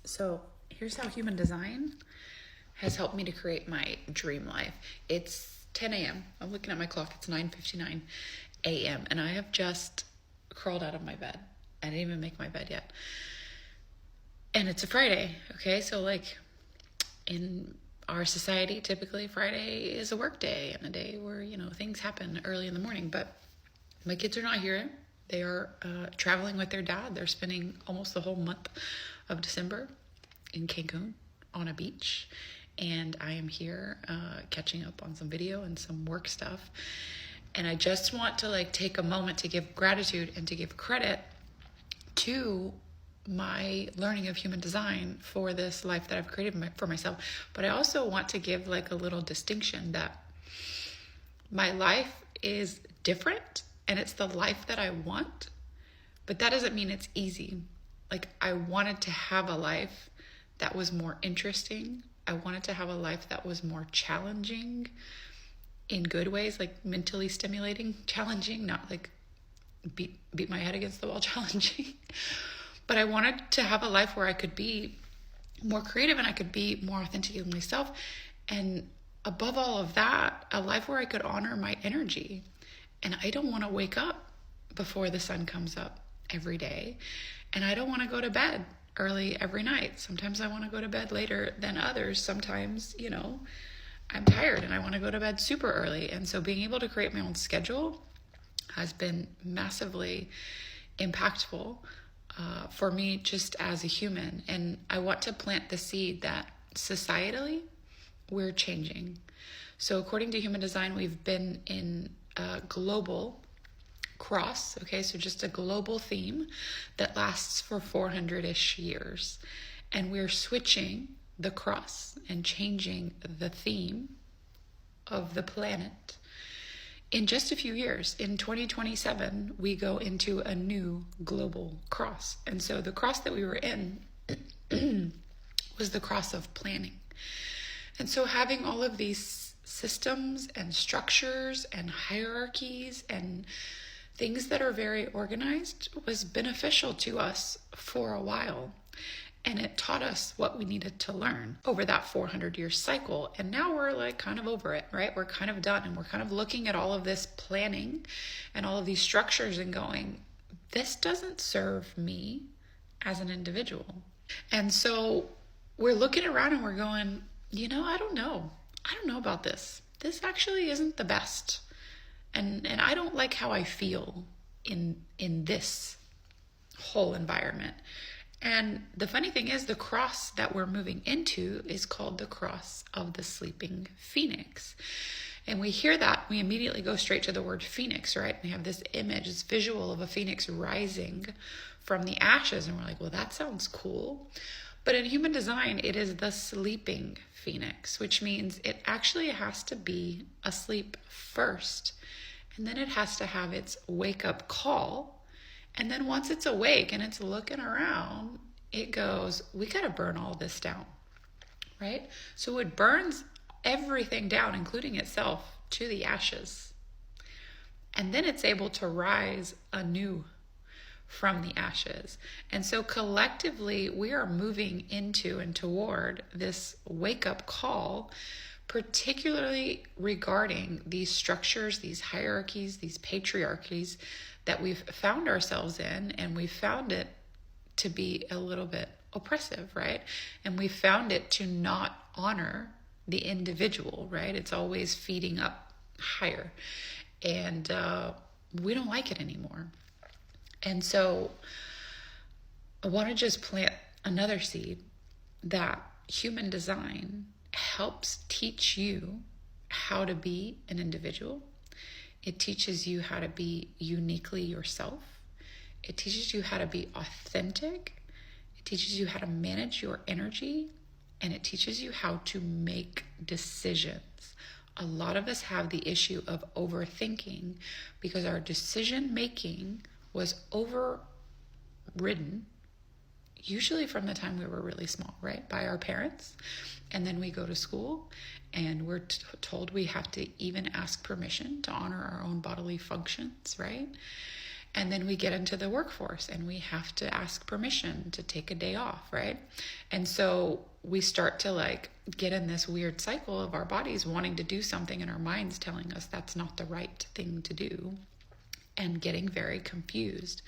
So here's how human design has helped me to create my dream life. It's 10 a.m. I'm looking at my clock. It's 9:59 a.m. and I have just crawled out of my bed. I didn't even make my bed yet. And it's a Friday, okay? So like in our society, typically Friday is a work day and a day where, things happen early in the morning. But my kids are not here. They are traveling with their dad. They're spending almost the whole month of December in Cancun on a beach. And I am here catching up on some video and some work stuff. And I just want to take a moment to give gratitude and to give credit to my learning of human design for this life that I've created for myself. But I also want to give a little distinction that my life is different and it's the life that I want, but that doesn't mean it's easy. I wanted to have a life that was more interesting. I wanted to have a life that was more challenging in good ways, mentally stimulating, challenging, not beat my head against the wall challenging. But I wanted to have a life where I could be more creative and I could be more authentic in myself. And above all of that, a life where I could honor my energy. And I don't want to wake up before the sun comes up every day. And I don't want to go to bed early every night. Sometimes I want to go to bed later than others. Sometimes, I'm tired and I want to go to bed super early. And so being able to create my own schedule has been massively impactful for me just as a human. And I want to plant the seed that societally we're changing. So according to human design, we've been in a global cross, okay? So just a global theme that lasts for 400-ish years. And we're switching the cross and changing the theme of the planet in just a few years. In 2027, we go into a new global cross. And so the cross that we were in was the cross of planning. And so having all of these systems and structures and hierarchies and things that are very organized was beneficial to us for a while. And it taught us what we needed to learn over that 400-year cycle. And now we're kind of over it, right? We're kind of done. And we're kind of looking at all of this planning and all of these structures and going, this doesn't serve me as an individual. And so we're looking around and we're going, I don't know. I don't know about this. This actually isn't the best. And I don't like how I feel in this whole environment. And the funny thing is, the cross that we're moving into is called the cross of the sleeping phoenix. And we hear that, we immediately go straight to the word phoenix, right? We have this image, this visual of a phoenix rising from the ashes. And we're like, well, that sounds cool. But in human design, it is the sleeping phoenix, which means it actually has to be asleep first. And then it has to have its wake-up call. And then once it's awake and it's looking around, it goes, we got to burn all this down, right? So it burns everything down, including itself, to the ashes. And then it's able to rise anew from the ashes. And so collectively, we are moving into and toward this wake-up call, particularly regarding these structures, these hierarchies, these patriarchies that we've found ourselves in, and we found it to be a little bit oppressive, right? And we found it to not honor the individual, right? It's always feeding up higher. And we don't like it anymore. And so I want to just plant another seed that human design helps teach you how to be an individual. It teaches you how to be uniquely yourself. It teaches you how to be authentic. It teaches you how to manage your energy. And it teaches you how to make decisions. A lot of us have the issue of overthinking because our decision making was overridden, usually from the time we were really small, right? By our parents. And then we go to school and we're told we have to even ask permission to honor our own bodily functions, right? And then we get into the workforce and we have to ask permission to take a day off, right? And so we start to like get in this weird cycle of our bodies wanting to do something and our minds telling us that's not the right thing to do, and getting very confused.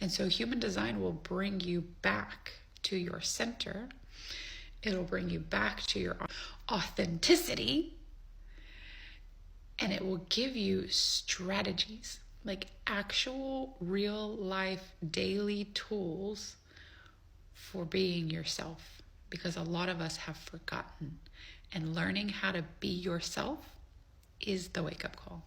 And so human design will bring you back to your center. It'll bring you back to your authenticity, and it will give you strategies, like actual real life daily tools for being yourself, because a lot of us have forgotten, and learning how to be yourself is the wake-up call.